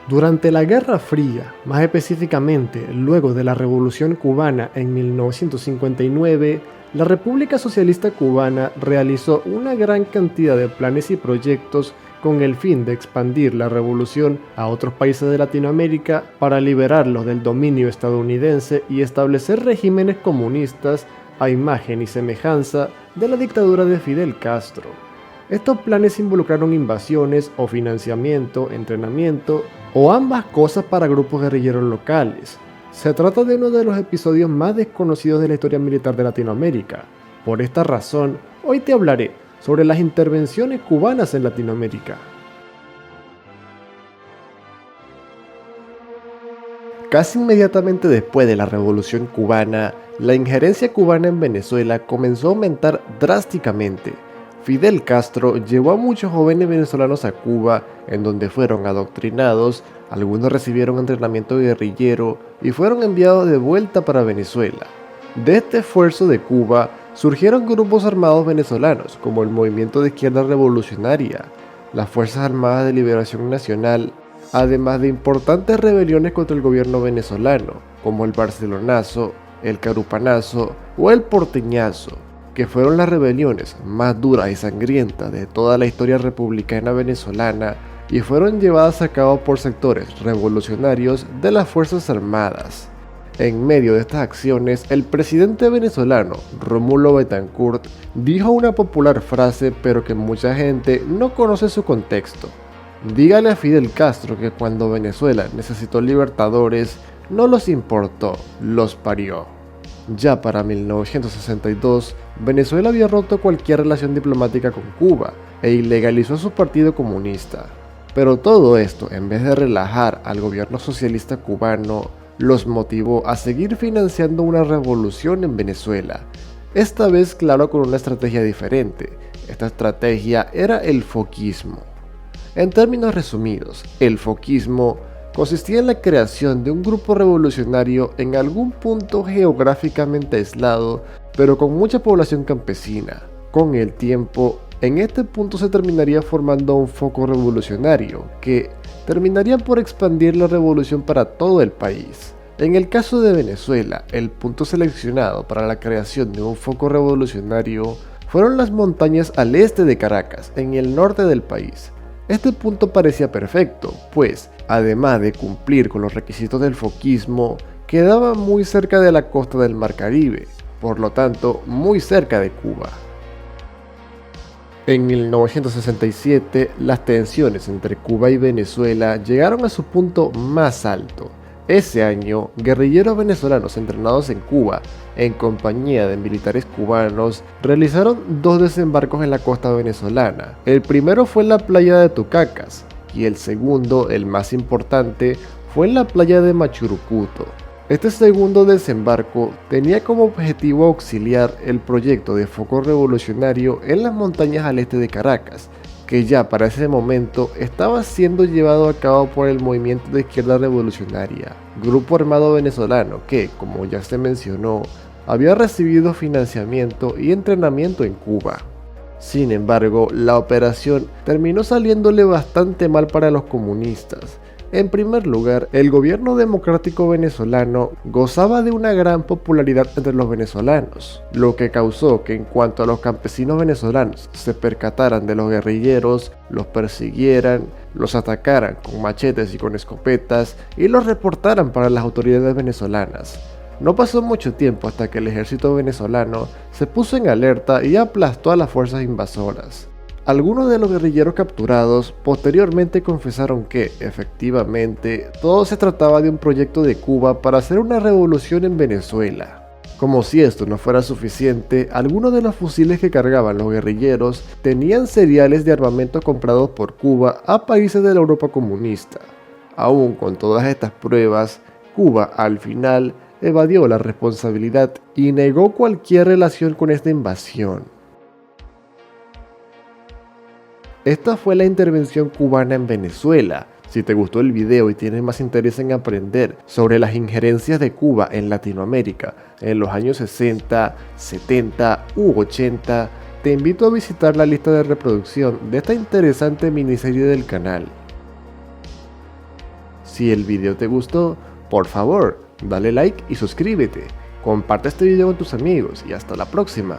Durante la Guerra Fría, más específicamente luego de la Revolución Cubana en 1959, la República Socialista Cubana realizó una gran cantidad de planes y proyectos con el fin de expandir la revolución a otros países de Latinoamérica para liberarlos del dominio estadounidense y establecer regímenes comunistas a imagen y semejanza de la dictadura de Fidel Castro. Estos planes involucraron invasiones o financiamiento, entrenamiento o ambas cosas para grupos guerrilleros locales. Se trata de uno de los episodios más desconocidos de la historia militar de Latinoamérica. Por esta razón, hoy te hablaré sobre las intervenciones cubanas en Latinoamérica. Casi inmediatamente después de la Revolución Cubana, la injerencia cubana en Venezuela comenzó a aumentar drásticamente. Fidel Castro llevó a muchos jóvenes venezolanos a Cuba, en donde fueron adoctrinados, algunos recibieron entrenamiento guerrillero y fueron enviados de vuelta para Venezuela. De este esfuerzo de Cuba surgieron grupos armados venezolanos, como el Movimiento de Izquierda Revolucionaria, las Fuerzas Armadas de Liberación Nacional, además de importantes rebeliones contra el gobierno venezolano, como el Barcelonazo, el Carupanazo o el Porteñazo, que fueron las rebeliones más duras y sangrientas de toda la historia republicana venezolana y fueron llevadas a cabo por sectores revolucionarios de las Fuerzas Armadas. En medio de estas acciones, el presidente venezolano, Rómulo Betancourt, dijo una popular frase pero que mucha gente no conoce su contexto. Dígale a Fidel Castro que cuando Venezuela necesitó libertadores, no los importó, los parió. Ya para 1962, Venezuela había roto cualquier relación diplomática con Cuba e ilegalizó a su partido comunista. Pero todo esto, en vez de relajar al gobierno socialista cubano, los motivó a seguir financiando una revolución en Venezuela. Esta vez, claro, con una estrategia diferente. Esta estrategia era el foquismo. En términos resumidos, el foquismo consistía en la creación de un grupo revolucionario en algún punto geográficamente aislado, pero con mucha población campesina. Con el tiempo, en este punto se terminaría formando un foco revolucionario, que terminaría por expandir la revolución para todo el país. En el caso de Venezuela, el punto seleccionado para la creación de un foco revolucionario fueron las montañas al este de Caracas, en el norte del país. Este punto parecía perfecto, pues, además de cumplir con los requisitos del foquismo, quedaba muy cerca de la costa del Mar Caribe, por lo tanto, muy cerca de Cuba. En 1967, las tensiones entre Cuba y Venezuela llegaron a su punto más alto. Ese año, guerrilleros venezolanos entrenados en Cuba, en compañía de militares cubanos, realizaron 2 desembarcos en la costa venezolana. El primero fue en la playa de Tucacas, y el segundo, el más importante, fue en la playa de Machurucuto. Este segundo desembarco tenía como objetivo auxiliar el proyecto de foco revolucionario en las montañas al este de Caracas, que ya para ese momento estaba siendo llevado a cabo por el Movimiento de Izquierda Revolucionaria, grupo armado venezolano que, como ya se mencionó, había recibido financiamiento y entrenamiento en Cuba. Sin embargo, la operación terminó saliéndole bastante mal para los comunistas. En primer lugar, el gobierno democrático venezolano gozaba de una gran popularidad entre los venezolanos, lo que causó que en cuanto a los campesinos venezolanos se percataran de los guerrilleros, los persiguieran, los atacaran con machetes y con escopetas y los reportaran para las autoridades venezolanas. No pasó mucho tiempo hasta que el ejército venezolano se puso en alerta y aplastó a las fuerzas invasoras. Algunos de los guerrilleros capturados posteriormente confesaron que, efectivamente, todo se trataba de un proyecto de Cuba para hacer una revolución en Venezuela. Como si esto no fuera suficiente, algunos de los fusiles que cargaban los guerrilleros tenían seriales de armamento comprados por Cuba a países de la Europa comunista. Aún con todas estas pruebas, Cuba, al final, evadió la responsabilidad y negó cualquier relación con esta invasión. Esta fue la intervención cubana en Venezuela. Si te gustó el video y tienes más interés en aprender sobre las injerencias de Cuba en Latinoamérica en los años 60, 70 u 80, te invito a visitar la lista de reproducción de esta interesante miniserie del canal. Si el video te gustó, por favor, dale like y suscríbete. Comparte este video con tus amigos y hasta la próxima.